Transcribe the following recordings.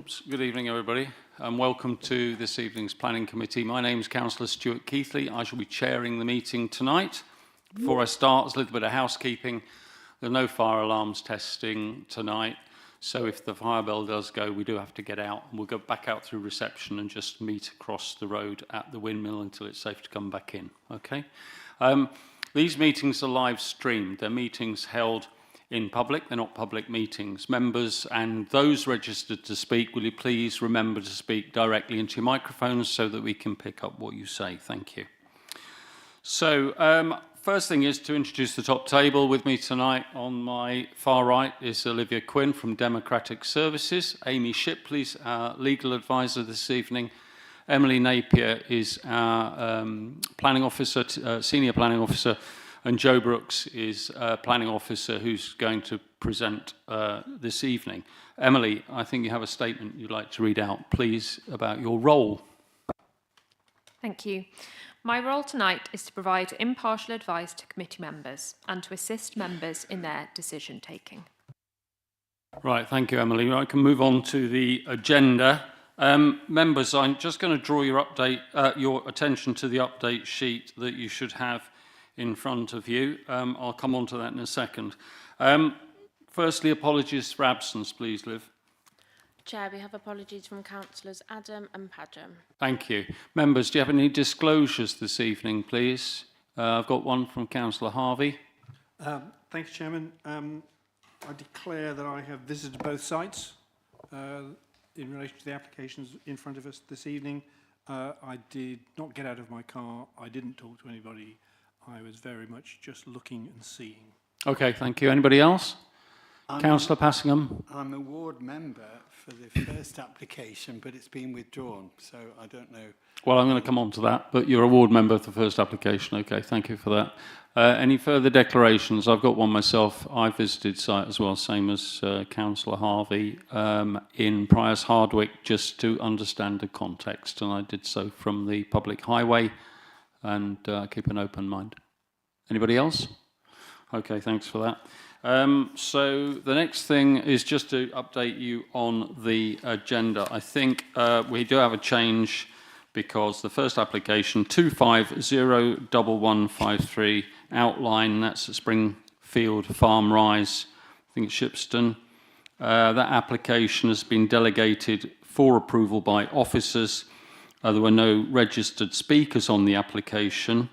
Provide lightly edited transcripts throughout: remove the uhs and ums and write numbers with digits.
Good evening, everybody, and welcome to this evening's Planning Committee. My name is Councillor Stuart Keithley. I shall be chairing the meeting tonight. Before I start, there's a little bit of housekeeping. There's no fire alarms testing tonight, so if the fire bell does go, we do have to get out, and we'll go back out through reception and just meet across the road at the windmill until it's safe to come back in, okay? These meetings are live streamed. They're meetings held in public. They're not public meetings. Members and those registered to speak, will you please remember to speak directly into your microphones so that we can pick up what you say. Thank you. So, first thing is to introduce the top table. With me tonight on my far right is Olivia Quinn from Democratic Services. Amy Shipley's our legal advisor this evening. Emily Napier is our planning officer, senior planning officer. And Joe Brooks is a planning officer who's going to present this evening. Emily, I think you have a statement you'd like to read out, please, about your role. Thank you. My role tonight is to provide impartial advice to committee members and to assist members in their decision taking. Right, thank you, Emily. I can move on to the agenda. Members, I'm just going to draw your attention to the update sheet that you should have in front of you. I'll come on to that in a second. Firstly, apologies for absence, please, Liv. Chair, we have apologies from Councillors Adam and Padgham. Thank you. Members, do you have any disclosures this evening, please? I've got one from Councillor Harvey. Thanks, Chairman. I declare that I have visited both sites in relation to the applications in front of us this evening. I did not get out of my car. I didn't talk to anybody. I was very much just looking and seeing. Okay, thank you. Anybody else? Councillor Passingham. I'm a ward member for the first application, but it's been withdrawn, so I don't know. Well, I'm going to come on to that, but you're a ward member for the first application. Okay, thank you for that. Any further declarations? I've got one myself. I visited site as well, same as Councillor Harvey, in Priors Hardwick, just to understand the context, and I did so from the public highway, and keep an open mind. Anybody else? Okay, thanks for that. So the next thing is just to update you on the agenda. I think we do have a change because the first application, 2501153 outline, that's at Springfield Farm Rise, I think it's Shipston. That application has been delegated for approval by officers. There were no registered speakers on the application.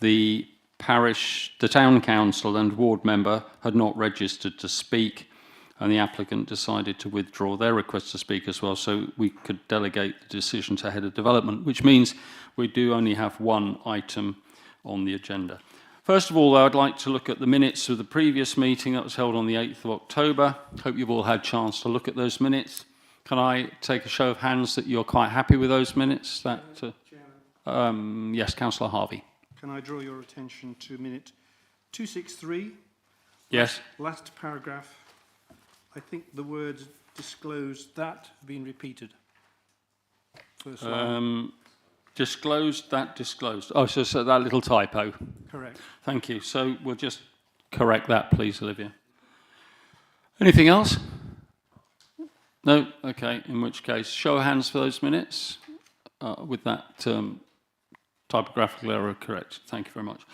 The town council and ward member had not registered to speak, and the applicant decided to withdraw their request to speak as well, so we could delegate the decision to head of development, which means we do only have one item on the agenda. First of all, I'd like to look at the minutes of the previous meeting that was held on the 8th of October. Hope you've all had a chance to look at those minutes. Can I take a show of hands that you're quite happy with those minutes? Yes, Councillor Harvey. Can I draw your attention to minute 263? Yes. Last paragraph. I think the words disclosed that have been repeated. First line. Disclosed, that disclosed. Oh, so that little typo. Correct. Thank you. So we'll just correct that, please, Olivia. Anything else? No? Okay, in which case, show of hands for those minutes with that typographical error correct. Thank you very much.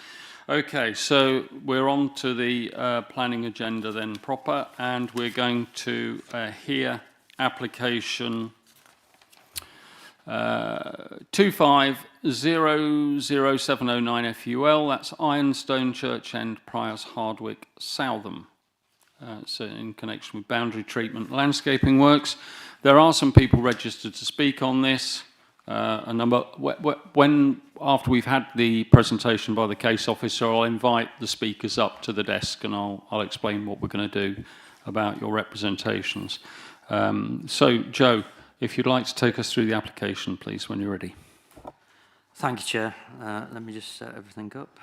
Okay, so we're on to the planning agenda then proper, and we're going to hear application 2500709 FUL, that's Ironstone Church End, Priors Hardwick, Southam. So in connection with boundary treatment landscaping works. There are some people registered to speak on this. After we've had the presentation by the case officer, I'll invite the speakers up to the desk and I'll explain what we're going to do about your representations. So, Joe, if you'd like to take us through the application, please, when you're ready. Thank you, Chair. Let me just set everything up.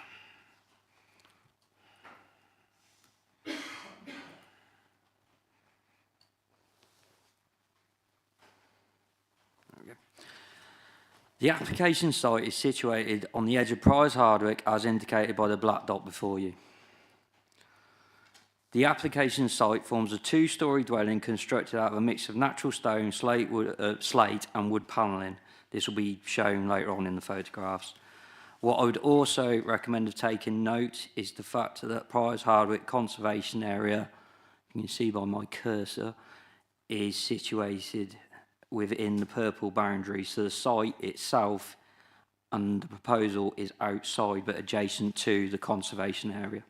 The application site is situated on the edge of Priors Hardwick as indicated by the black dot before you. The application site forms a two-storey dwelling constructed out of a mix of natural stone, slate and wood panelling. This will be shown later on in the photographs. What I would also recommend of taking note is the fact that Priors Hardwick Conservation Area, you can see by my cursor, is situated within the purple boundary. So the site itself and the proposal is outside but adjacent to the conservation area.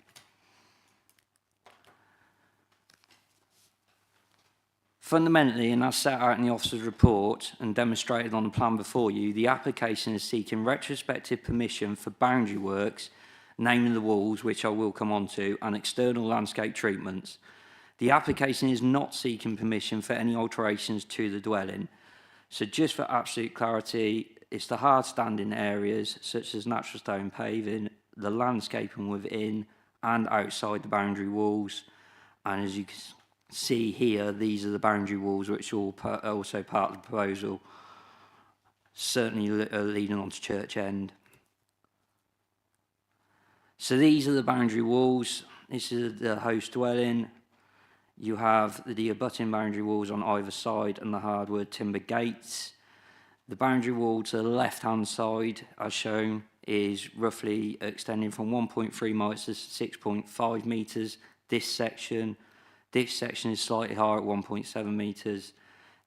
Fundamentally, and as set out in the officer's report and demonstrated on the plan before you, the application is seeking retrospective permission for boundary works, naming the walls, which I will come on to, and external landscape treatments. The application is not seeking permission for any alterations to the dwelling. So just for absolute clarity, it's the hard standing areas, such as natural stone paving, the landscaping within and outside the boundary walls, and as you can see here, these are the boundary walls which are also part of the proposal, certainly leading on to Church End. So these are the boundary walls. This is the host dwelling. You have the abutting boundary walls on either side and the hardwood timber gates. The boundary wall to the left-hand side, as shown, is roughly extending from 1.3 miles to 6.5 metres. This section is slightly higher at 1.7 metres.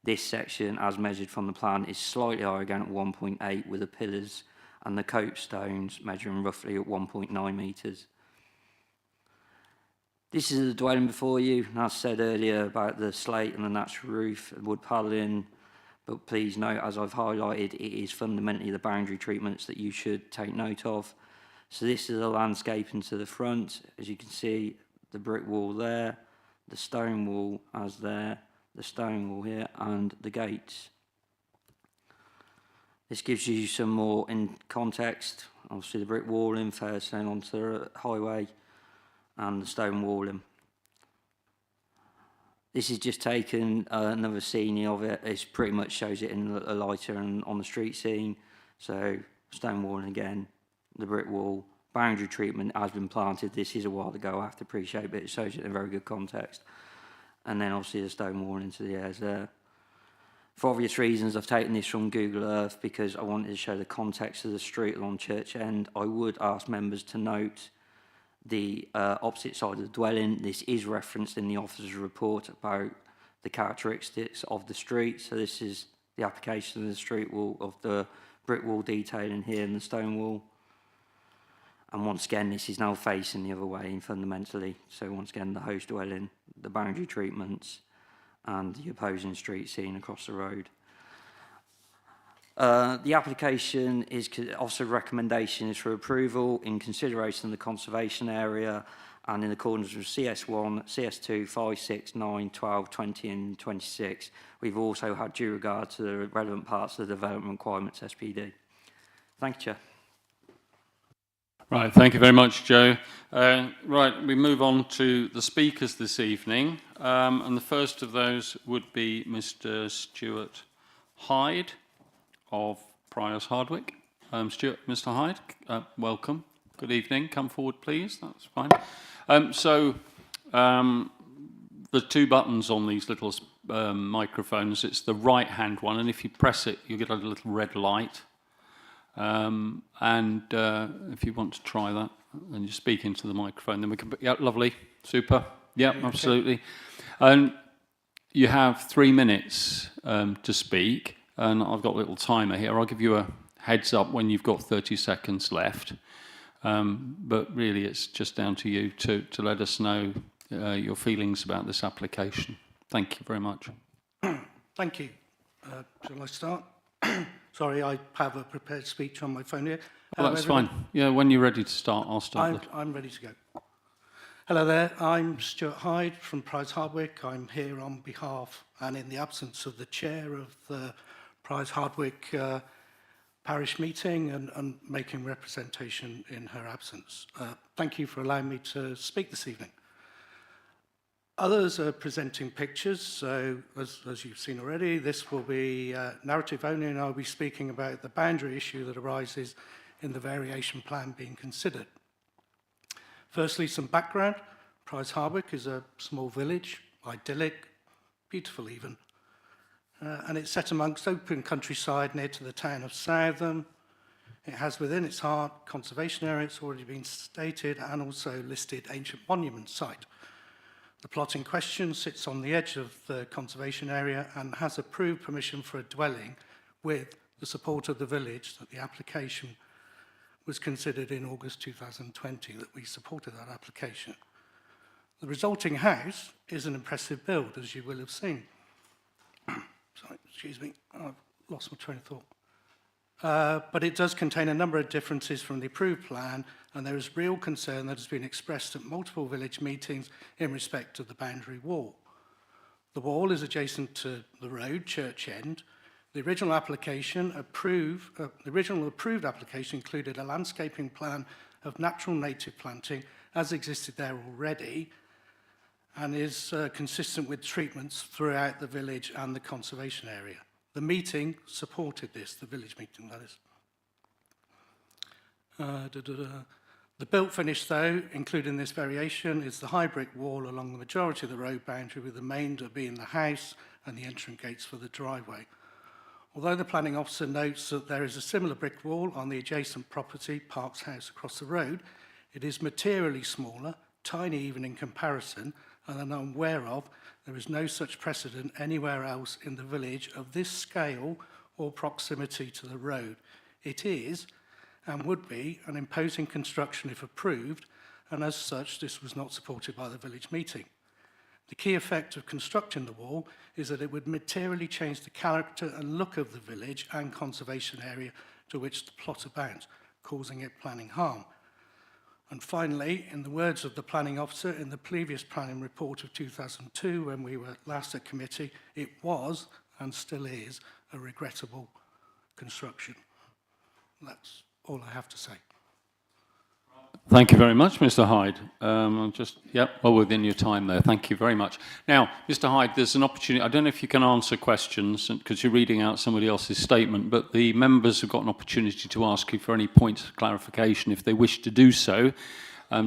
This section, as measured from the plan, is slightly higher again at 1.8, with the pillars and the copestones measuring roughly at 1.9 metres. This is the dwelling before you, and as said earlier about the slate and the natural roof and wood paneling, but please note, as I've highlighted, it is fundamentally the boundary treatments that you should take note of. So this is the landscaping to the front. As you can see, the brick wall there, the stone wall as there, the stone wall here, and the gates. This gives you some more in context. Obviously the brick walling first, then onto the highway, and the stone walling. This is just taken another scene of it. It pretty much shows it in a lighter and on the street scene. So stone walling again, the brick wall, boundary treatment has been planted. This is a while ago, I have to appreciate, but it shows it in very good context. And then obviously the stone wall into the airs there. For obvious reasons, I've taken this from Google Earth because I wanted to show the context of the street along Church End. I would ask members to note the opposite side of the dwelling. This is referenced in the officer's report about the characteristics of the street. So this is the application of the street wall, of the brick wall detailing here and the stone wall. And once again, this is now facing the other way fundamentally. So once again, the host dwelling, the boundary treatments, and the opposing street seen across the road. The application is officer recommendation is for approval in consideration of the conservation area and in accordance with CS1, CS2, 5, 6, 9, 12, 20 and 26. We've also had due regard to the relevant parts of the development requirements SPD. Thank you, Chair. Right, thank you very much, Joe. Right, we move on to the speakers this evening, and the first of those would be Mr. Stuart Hyde of Priors Hardwick. Stuart, Mr. Hyde, welcome. Good evening. Come forward, please. That's fine. The two buttons on these little microphones, it's the right-hand one, and if you press it, you get a little red light. If you want to try that, and you speak into the microphone, then we can. Yeah, lovely, super. Yeah, absolutely. And you have 3 minutes to speak, and I've got a little timer here. I'll give you a heads up when you've got 30 seconds left. But really, it's just down to you to let us know your feelings about this application. Thank you very much. Thank you. Shall I start? Sorry, I have a prepared speech on my phone here. Well, that's fine. Yeah, when you're ready to start, I'll start. I'm ready to go. Hello there, I'm Stuart Hyde from Priors Hardwick. I'm here on behalf and in the absence of the chair of the Priors Hardwick parish meeting and making representation in her absence. Thank you for allowing me to speak this evening. Others are presenting pictures, so as you've seen already, this will be narrative only, and I'll be speaking about the boundary issue that arises in the variation plan being considered. Firstly, some background. Price Hardwick is a small village, idyllic, beautiful even, and it's set amongst open countryside near to the town of Southam. It has within its heart conservation area, it's already been stated, and also listed ancient monument site. The plot in question sits on the edge of the conservation area and has approved permission for a dwelling with the support of the village. That the application was considered in August 2020, that we supported that application. The resulting house is an impressive build, as you will have seen. Sorry, excuse me, I've lost my train of thought. But it does contain a number of differences from the approved plan, and there is real concern that has been expressed at multiple village meetings in respect of the boundary wall. The wall is adjacent to the road, Church End. The original approved application included a landscaping plan of natural native planting as existed there already, and is consistent with treatments throughout the village and the conservation area. The meeting supported this, the village meeting, that is. The built finish, though, including this variation, is the high brick wall along the majority of the road boundary, with the remainder being the house and the entrance gates for the driveway. Although the planning officer notes that there is a similar brick wall on the adjacent property, Parks House, across the road, it is materially smaller, tiny even in comparison, and I'm aware of, there is no such precedent anywhere else in the village of this scale or proximity to the road. It is, and would be, an imposing construction if approved, and as such, this was not supported by the village meeting. The key effect of constructing the wall is that it would materially change the character and look of the village and conservation area to which the plot abounds, causing it planning harm. And finally, in the words of the planning officer in the previous planning report of 2002, when we were last at committee, it was, and still is, a regrettable construction. That's all I have to say. Thank you very much, Mr. Hyde. Well within your time there. Thank you very much. Now, Mr. Hyde, there's an opportunity. I don't know if you can answer questions because you're reading out somebody else's statement, but the members have got an opportunity to ask you for any points of clarification if they wish to do so.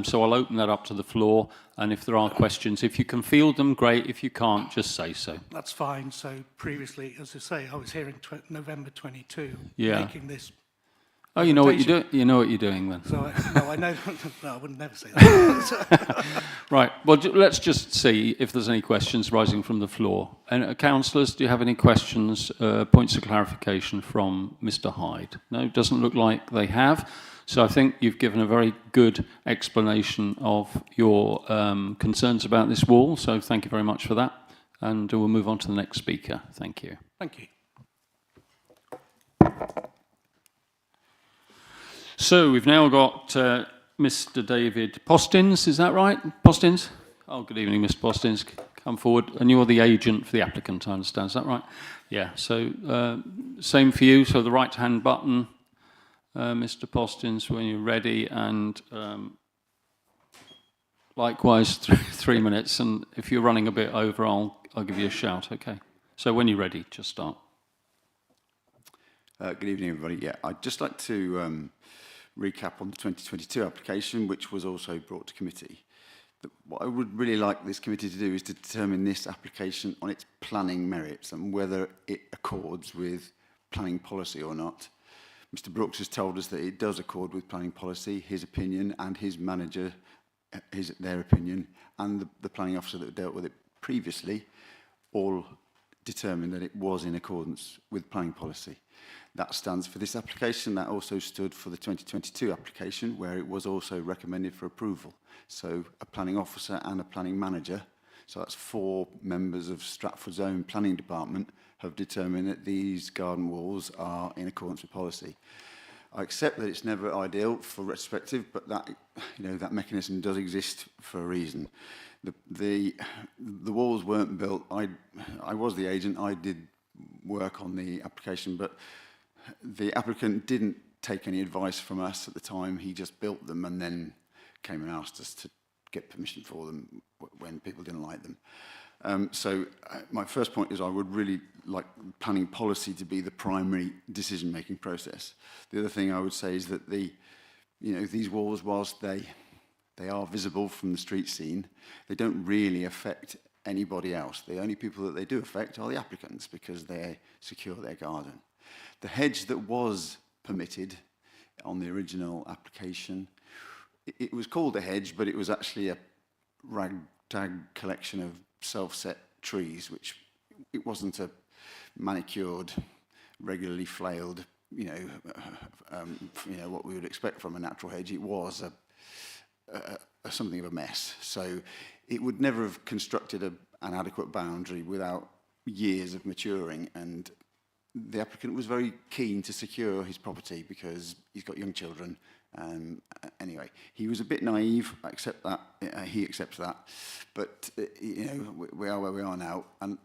So I'll open that up to the floor, and if there are questions, if you can field them, great. If you can't, just say so. That's fine. So previously, as I say, I was here in November 22, Yeah. making this. Oh, you know what you're doing. You know what you're doing then. So I know. No, I would never say that. Right. Well, let's just see if there's any questions rising from the floor. And councillors, do you have any questions, points of clarification from Mr. Hyde? No, it doesn't look like they have. So I think you've given a very good explanation of your concerns about this wall. So thank you very much for that. And we'll move on to the next speaker. Thank you. Thank you. So we've now got Mr. David Postins, is that right? Postins? Oh, good evening, Mr. Postins. Come forward. And you're the agent for the applicant, I understand. Is that right? Yeah, so same for you. So the right-hand button, Mr. Postins, when you're ready. And likewise, 3 minutes. And if you're running a bit over, I'll give you a shout, okay? So when you're ready, just start. Good evening, everybody. Yeah, I'd just like to recap on the 2022 application, which was also brought to committee. What I would really like this committee to do is to determine this application on its planning merits and whether it accords with planning policy or not. Mr. Brooks has told us that it does accord with planning policy, his opinion, and his manager, their opinion, and the planning officer that dealt with it previously all determined that it was in accordance with planning policy. That stands for this application. That also stood for the 2022 application, where it was also recommended for approval. So a planning officer and a planning manager, so that's 4 members of Stratford's own planning department, have determined that these garden walls are in accordance with policy. I accept that it's never ideal for retrospective, but that, that mechanism does exist for a reason. The walls weren't built. I was the agent. I did work on the application, but the applicant didn't take any advice from us at the time. He just built them and then came and asked us to get permission for them when people didn't like them. So my first point is I would really like planning policy to be the primary decision-making process. The other thing I would say is that these walls, whilst they They are visible from the street scene. They don't really affect anybody else. The only people that they do affect are the applicants because they secure their garden. The hedge that was permitted on the original application, it was called a hedge, but it was actually a ragtag collection of self-set trees, which it wasn't a manicured, regularly flailed, what we would expect from a natural hedge. It was something of a mess. So it would never have constructed an adequate boundary without years of maturing, and the applicant was very keen to secure his property because he's got young children. Anyway, he was a bit naive. I accept that. He accepts that. But, we are where we are now. And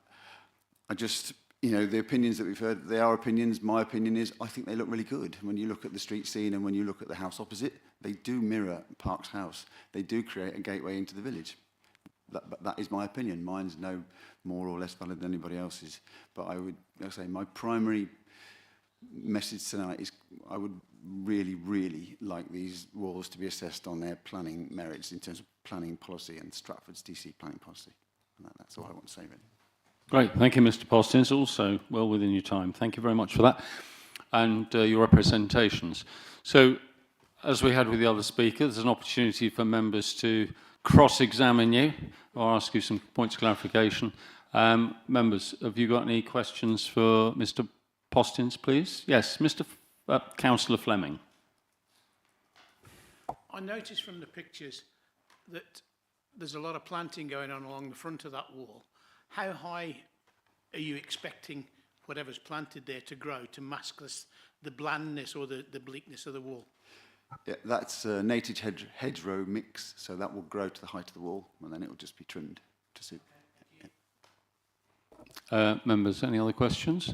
I just, the opinions that we've heard, they are opinions. My opinion is I think they look really good. When you look at the street scene and when you look at the house opposite, they do mirror Park's house. They do create a gateway into the village. That is my opinion. Mine's no more or less valid than anybody else's. But I would say my primary message tonight is I would really, really like these walls to be assessed on their planning merits in terms of planning policy and Stratford's DC planning policy. And that's all I want to say, really. Great. Thank you, Mr. Postins. Also well within your time. Thank you very much for that and your representations. So, as we had with the other speakers, there's an opportunity for members to cross-examine you or ask you some points of clarification. Members, have you got any questions for Mr. Postins, please? Yes, Mr. Councillor Fleming. I noticed from the pictures that there's a lot of planting going on along the front of that wall. How high are you expecting whatever's planted there to grow to mask the blandness or the bleakness of the wall? Yeah, that's a native hedgerow mix, so that will grow to the height of the wall, and then it will just be trimmed to suit. Members, any other questions?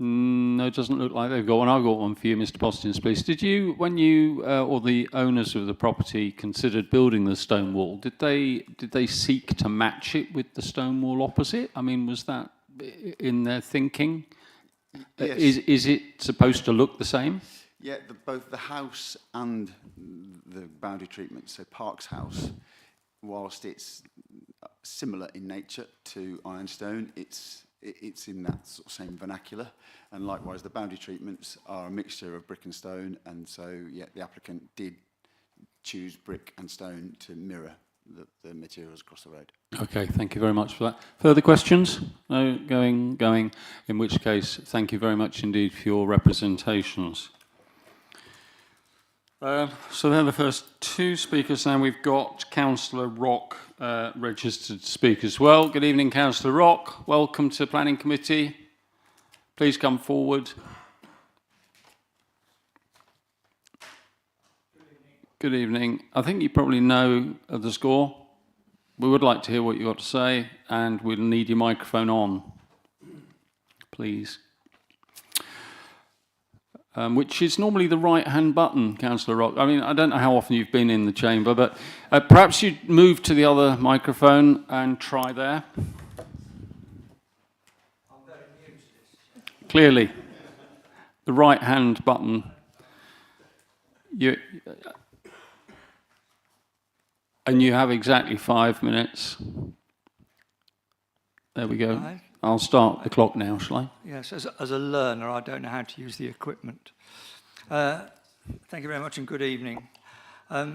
No, it doesn't look like they've got one. I've got one for you, Mr. Postins, please. Did you, when you or the owners of the property considered building the stone wall, did they seek to match it with the stone wall opposite? I mean, was that in their thinking? Yes. Is it supposed to look the same? Yeah, both the house and the boundary treatment, so Park's house, whilst it's similar in nature to ironstone, it's in that sort of same vernacular, and likewise the boundary treatments are a mixture of brick and stone, and so yeah, the applicant did choose brick and stone to mirror the materials across the road. Okay, thank you very much for that. Further questions? No, going. In which case, thank you very much indeed for your representations. So they're the first two speakers. Now we've got Councillor Rock registered to speak as well. Good evening, Councillor Rock. Welcome to Planning Committee. Please come forward. Good evening. I think you probably know of the score. We would like to hear what you've got to say, and we'll need your microphone on, please. Which is normally the right-hand button, Councillor Rock. I mean, I don't know how often you've been in the chamber, but perhaps you'd move to the other microphone and try there. I'm very new to this. Clearly, the right-hand button. And you have exactly 5 minutes. There we go. Hi. I'll start the clock now, shall I? Yes, as a learner, I don't know how to use the equipment. Thank you very much and good evening. As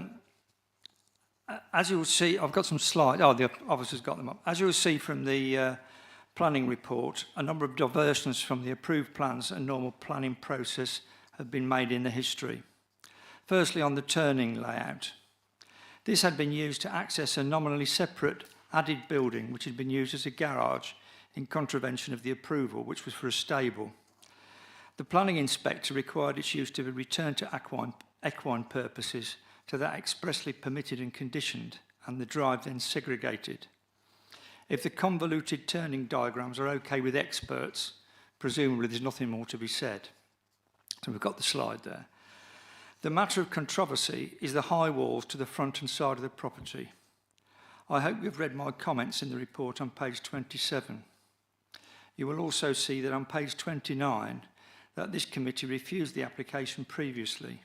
you'll see, I've got some slides. Oh, the officer's got them up. As you'll see from the planning report, a number of diversions from the approved plans and normal planning process have been made in the history. Firstly, on the turning layout. This had been used to access a nominally separate added building, which had been used as a garage in contravention of the approval, which was for a stable. The planning inspector required its use to be returned to equine purposes, to that expressly permitted and conditioned, and the drive then segregated. If the convoluted turning diagrams are okay with experts, presumably there's nothing more to be said. So we've got the slide there. The matter of controversy is the high walls to the front and side of the property. I hope you've read my comments in the report on page 27. You will also see that on page 29 that this committee refused the application previously.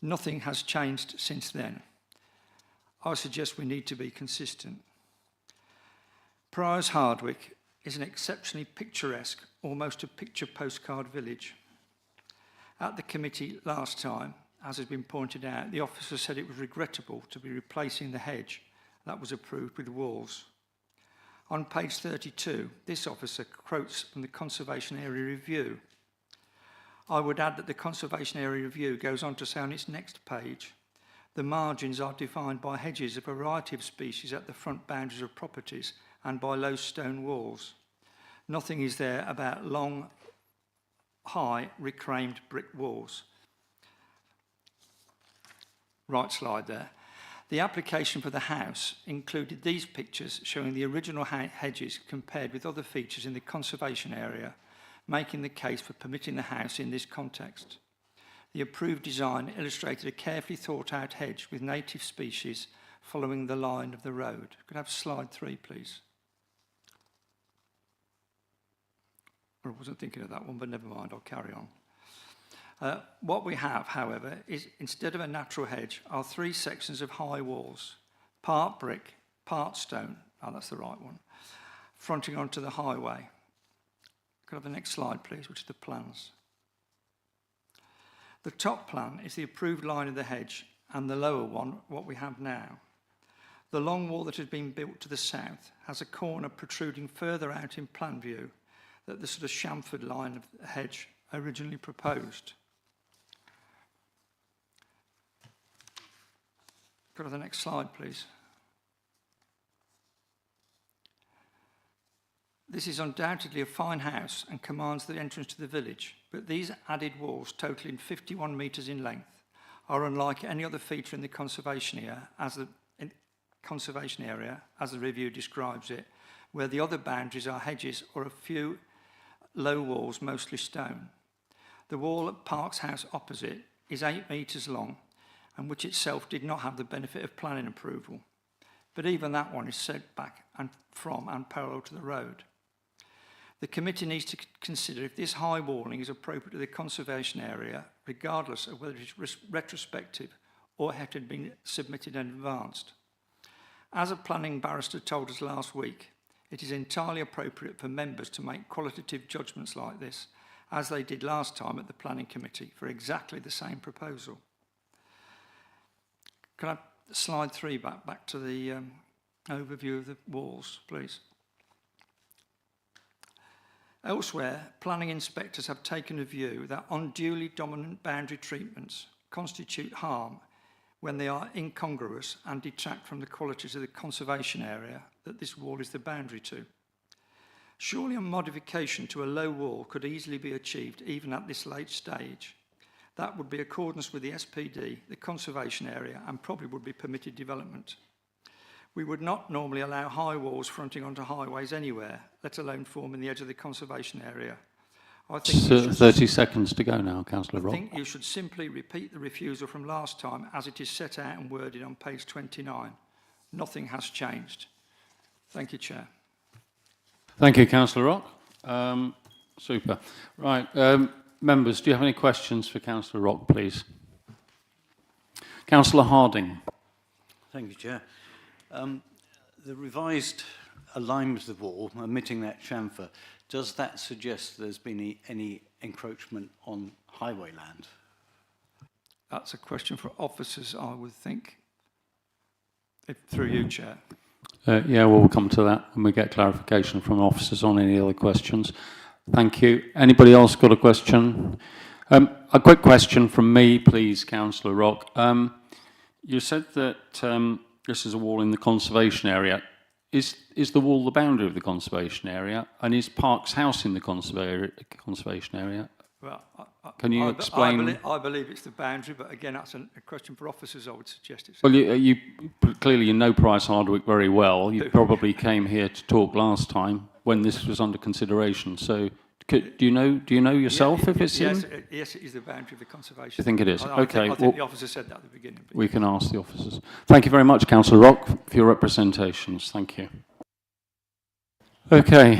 Nothing has changed since then. I suggest we need to be consistent. Priors Hardwick is an exceptionally picturesque, almost a picture postcard village. At the committee last time, as has been pointed out, the officer said it was regrettable to be replacing the hedge that was approved with walls. On page 32, this officer quotes from the Conservation Area Review. I would add that the Conservation Area Review goes on to say on its next page, the margins are defined by hedges of a variety of species at the front boundaries of properties and by low stone walls. Nothing is there about long, high, reclaimed brick walls. Right slide there. The application for the house included these pictures showing the original hedges compared with other features in the conservation area, making the case for permitting the house in this context. The approved design illustrated a carefully thought out hedge with native species following the line of the road. Could I have slide 3, please? I wasn't thinking of that one, but never mind, I'll carry on. What we have, however, is instead of a natural hedge, are 3 sections of high walls, part brick, part stone, that's the right one, fronting onto the highway. Could I have the next slide, please, which is the plans. The top plan is the approved line of the hedge, and the lower one, what we have now. The long wall that has been built to the south has a corner protruding further out in plan view than the sort of chamfered line of the hedge originally proposed. Go to the next slide, please. This is undoubtedly a fine house and commands the entrance to the village, but these added walls, totaling 51 metres in length, are unlike any other feature in the conservation area, as the review describes it, where the other boundaries are hedges or a few low walls, mostly stone. The wall at Parks House opposite is 8 metres long, and which itself did not have the benefit of planning approval. But even that one is set back from and parallel to the road. The committee needs to consider if this high walling is appropriate to the conservation area, regardless of whether it is retrospective or had been submitted and advanced. As a planning barrister told us last week, it is entirely appropriate for members to make qualitative judgments like this, as they did last time at the planning committee for exactly the same proposal. Can I have slide 3 back to the overview of the walls, please? Elsewhere, planning inspectors have taken a view that unduly dominant boundary treatments constitute harm when they are incongruous and detract from the qualities of the conservation area that this wall is the boundary to. Surely a modification to a low wall could easily be achieved even at this late stage. That would be accordance with the SPD, the conservation area, and probably would be permitted development. We would not normally allow high walls fronting onto highways anywhere, let alone forming the edge of the conservation area. I think 30 seconds to go now, Councillor Rock. I think you should simply repeat the refusal from last time as it is set out and worded on page 29. Nothing has changed. Thank you, Chair. Thank you, Councillor Rock. Super. Right. Members, do you have any questions for Councillor Rock, please? Councillor Harding. Thank you, Chair. The revised alignment of the wall, omitting that chamfer, does that suggest there's been any encroachment on highway land? That's a question for officers, I would think. Through you, Chair. Yeah, well, we'll come to that when we get clarification from officers on any other questions. Thank you. Anybody else got a question? A quick question from me, please, Councillor Rock. You said that this is a wall in the conservation area. Is the wall the boundary of the conservation area? And is Parks House in the conservation area? Well, Can you explain? I believe it's the boundary, but again, that's a question for officers, I would suggest. It's Well, you clearly you know Price Hardwick very well. You probably came here to talk last time when this was under consideration. So, do you know yourself if it's yes, in? Yes, it is the boundary of the conservation. You think it is? Okay. I think the officer said that at the beginning. We can ask the officers. Thank you very much, Councillor Rock, for your representations. Thank you. Okay,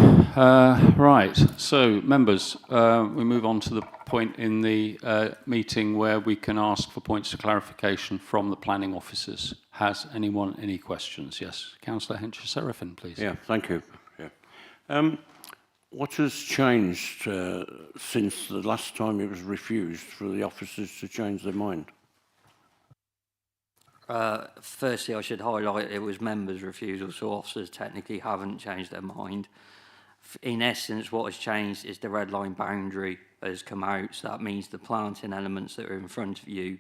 right. So, members, we move on to the point in the meeting where we can ask for points of clarification from the planning officers. Has anyone any questions? Yes, Councillor Hencher-Seraphin, please. Yeah, thank you. Yeah. What has changed since the last time it was refused for the officers to change their mind? Firstly, I should highlight it was members' refusal, so officers technically haven't changed their mind. In essence, what has changed is the red line boundary has come out, so that means the planting elements that are in front of you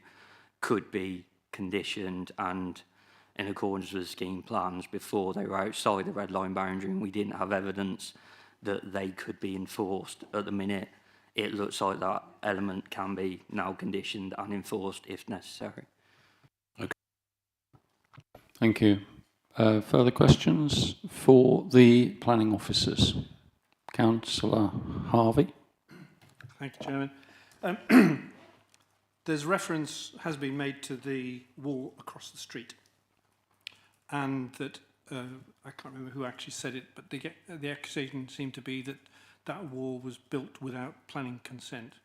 could be conditioned and in accordance with the scheme plans before they were outside the red line boundary, and we didn't have evidence that they could be enforced. At the minute, it looks like that element can be now conditioned and enforced if necessary. Thank you. Further questions for the planning officers? Councillor Harvey. Thank you, Chairman. There's reference has been made to the wall across the street, and that I can't remember who actually said it, but the accusation seemed to be that that wall was built without planning consent.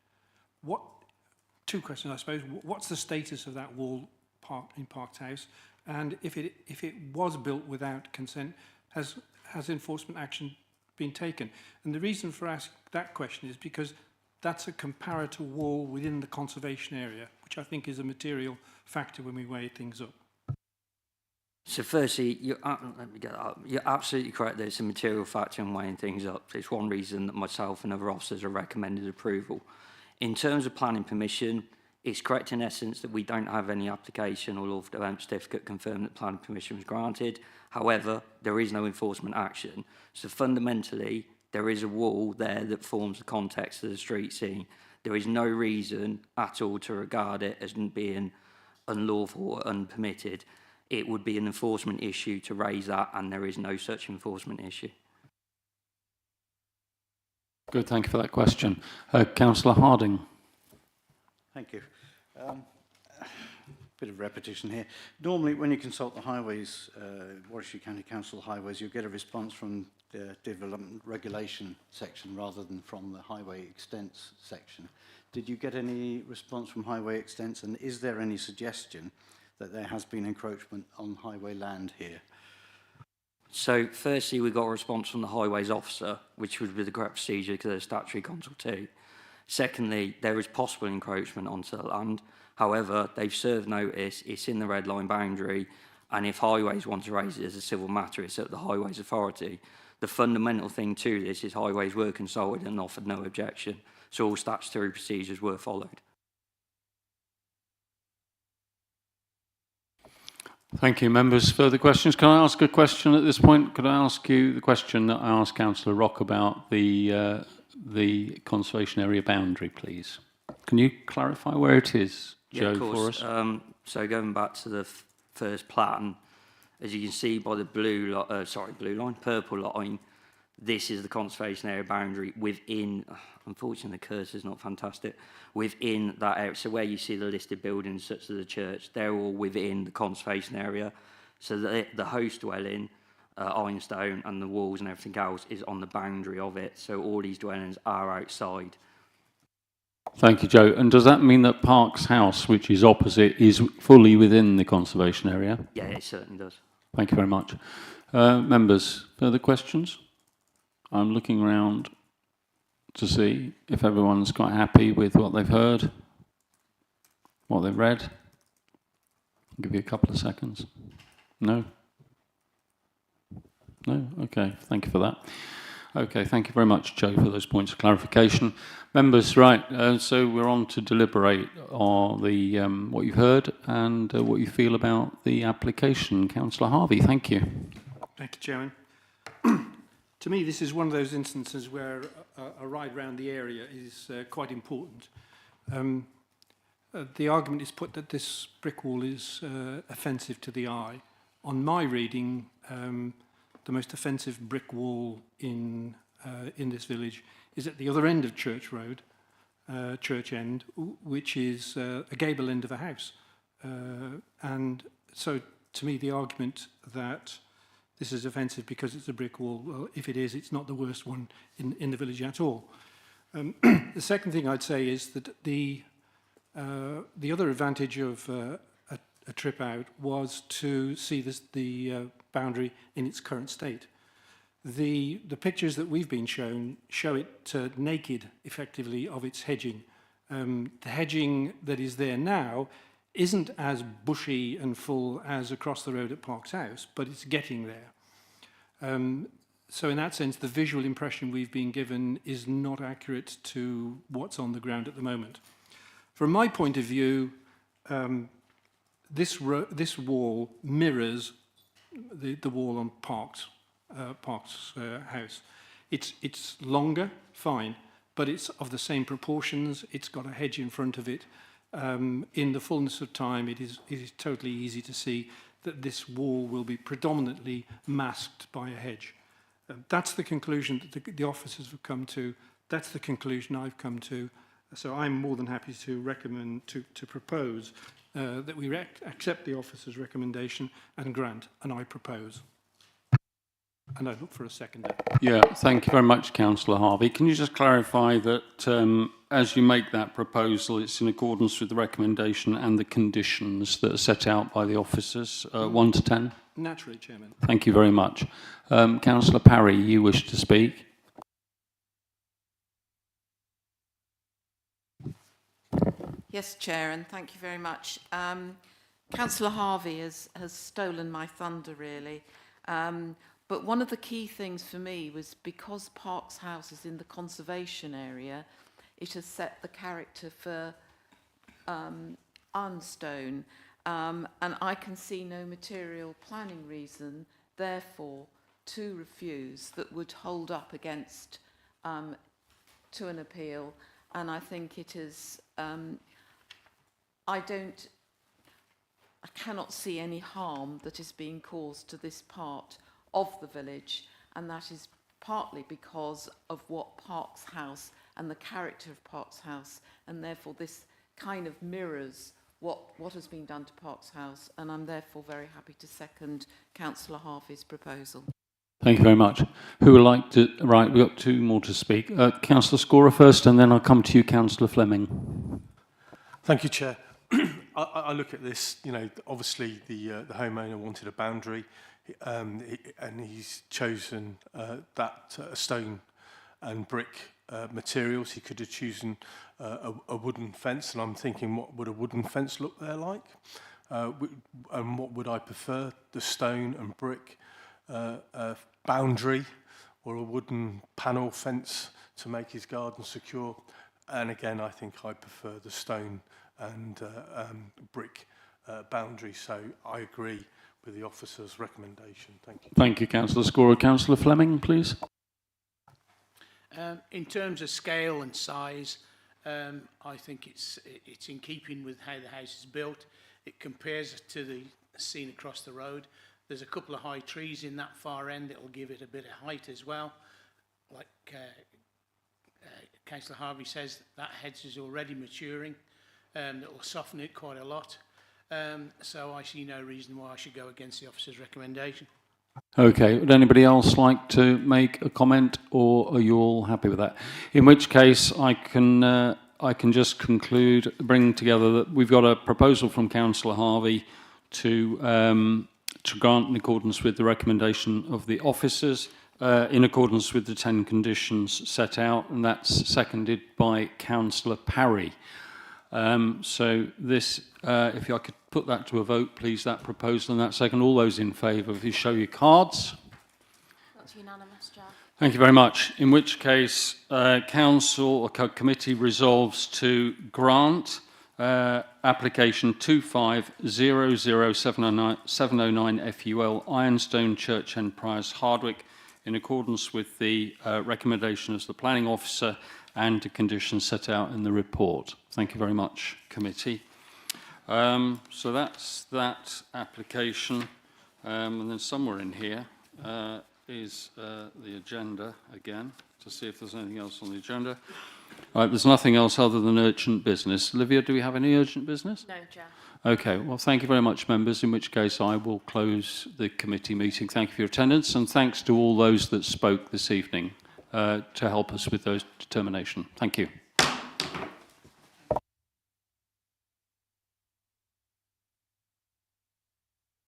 Two questions, I suppose. What's the status of that wall in Parked House? And if it was built without consent, has enforcement action been taken? And the reason for asking that question is because that's a comparator wall within the conservation area, which I think is a material factor when we weigh things up. So firstly, let me get that up. You're absolutely correct that it's a material factor in weighing things up. It's one reason that myself and other officers have recommended approval. In terms of planning permission, it's correct in essence that we don't have any application or law development certificate confirming that planning permission was granted. However, there is no enforcement action. So fundamentally, there is a wall there that forms the context of the street scene. There is no reason at all to regard it as being unlawful or unpermitted. It would be an enforcement issue to raise that, and there is no such enforcement issue. Good, thank you for that question. Councillor Harding. Thank you. Bit of repetition here. Normally, when you consult the highways, Warwickshire County Council highways, you get a response from the development regulation section rather than from the highway extents section. Did you get any response from highway extents, and is there any suggestion that there has been encroachment on highway land here? So firstly, we got a response from the highways officer, which was with the correct procedure because there's statutory consultation. Secondly, there is possible encroachment onto the land. However, they've served notice, it's in the red line boundary, and if highways want to raise it as a civil matter, it's at the highways authority. The fundamental thing to this is highways were consulted and offered no objection, so all statutory procedures were followed. Thank you, members. Further questions? Can I ask a question at this point? Could I ask you the question that I asked Councillor Rock about the conservation area boundary, please? Can you clarify where it is, Joe, for us? So going back to the first plan, as you can see by the purple line, this is the conservation area boundary within, unfortunately the cursor's not fantastic, within that area. So where you see the listed buildings such as the church, they're all within the conservation area. So the host dwelling, ironstone, and the walls and everything else is on the boundary of it. So all these dwellings are outside. Thank you, Joe. And does that mean that Park's house, which is opposite, is fully within the conservation area? Yeah, it certainly does. Thank you very much. Members, further questions? I'm looking around to see if everyone's quite happy with what they've heard, what they've read. I'll give you a couple of seconds. No? No? Okay, thank you for that. Okay, thank you very much, Joe, for those points of clarification. Members, right, so we're on to deliberate on the what you've heard and what you feel about the application. Councillor Harvey, thank you. Thank you, Chairman. To me, this is one of those instances where a ride around the area is quite important. The argument is put that this brick wall is offensive to the eye. On my reading, the most offensive brick wall in this village is at the other end of Church Road, Church End, which is a gable end of a house. And so, to me, the argument that this is offensive because it's a brick wall. Well, if it is, it's not the worst one in the village at all. The second thing I'd say is that the other advantage of a trip out was to see the boundary in its current state. The pictures that we've been shown show it naked, effectively, of its hedging. The hedging that is there now isn't as bushy and full as across the road at Parks House, but it's getting there. So in that sense, the visual impression we've been given is not accurate to what's on the ground at the moment. From my point of view, this wall mirrors the wall on Parks House. It's longer, fine, but it's of the same proportions. It's got a hedge in front of it. In the fullness of time, it is totally easy to see that this wall will be predominantly masked by a hedge. That's the conclusion that the officers have come to. That's the conclusion I've come to. So I'm more than happy to recommend, to propose that we accept the officers' recommendation and grant, and I propose. And I look for a seconder. Yeah, thank you very much, Councillor Harvey. Can you just clarify that as you make that proposal, it's in accordance with the recommendation and the conditions that are set out by the officers, 1 to 10? Naturally, Chairman. Thank you very much. Councillor Parry, you wish to speak? Yes, Chair, and thank you very much. Councillor Harvey has stolen my thunder, really. But one of the key things for me was because Parks House is in the conservation area, it has set the character for ironstone. And I can see no material planning reason, therefore, to refuse that would hold up against to an appeal. And I think it is, I cannot see any harm that is being caused to this part of the village, and that is partly because of what Parks House and the character of Parks House, and therefore this kind of mirrors what has been done to Parks House, and I'm therefore very happy to second Councillor Harvey's proposal. Thank you very much. Who would like to... Right, we've got two more to speak. Councillor Scorer first, and then I'll come to you, Councillor Fleming. Thank you, Chair. I look at this, you know, obviously the homeowner wanted a boundary, and he's chosen that stone and brick materials. He could have chosen a wooden fence, and I'm thinking, what would a wooden fence look there like? And what would I prefer, the stone and brick boundary or a wooden panel fence to make his garden secure? And again, I think I prefer the stone and brick boundary, so I agree with the officer's recommendation. Thank you. Thank you, Councillor Scorer. Councillor Fleming, please. In terms of scale and size, I think it's in keeping with how the house is built. It compares to the scene across the road. There's a couple of high trees in that far end that will give it a bit of height as well. Like Councillor Harvey says, that hedge is already maturing. That will soften it quite a lot. So I see no reason why I should go against the officer's recommendation. Okay, would anybody else like to make a comment, or are you all happy with that? In which case, I can just conclude, bring together that we've got a proposal from Councillor Harvey to grant in accordance with the recommendation of the officers, in accordance with the 10 conditions set out, and that's seconded by Councillor Parry. So this, if I could put that to a vote, please, that proposal and that second. All those in favour, if you show your cards. That's unanimous, Chair. Thank you very much. In which case, Council or Committee resolves to grant application 2500709 FUL Ironstone Church End Priors Hardwick in accordance with the recommendation of the Planning Officer and the conditions set out in the report. Thank you very much, Committee. So that's that application. And then somewhere in here is the agenda again, to see if there's anything else on the agenda. Right, there's nothing else other than urgent business. Olivia, do we have any urgent business? No, Chair. Okay, well, thank you very much, members, in which case I will close the committee meeting. Thank you for your attendance, and thanks to all those that spoke this evening to help us with those determination. Thank you.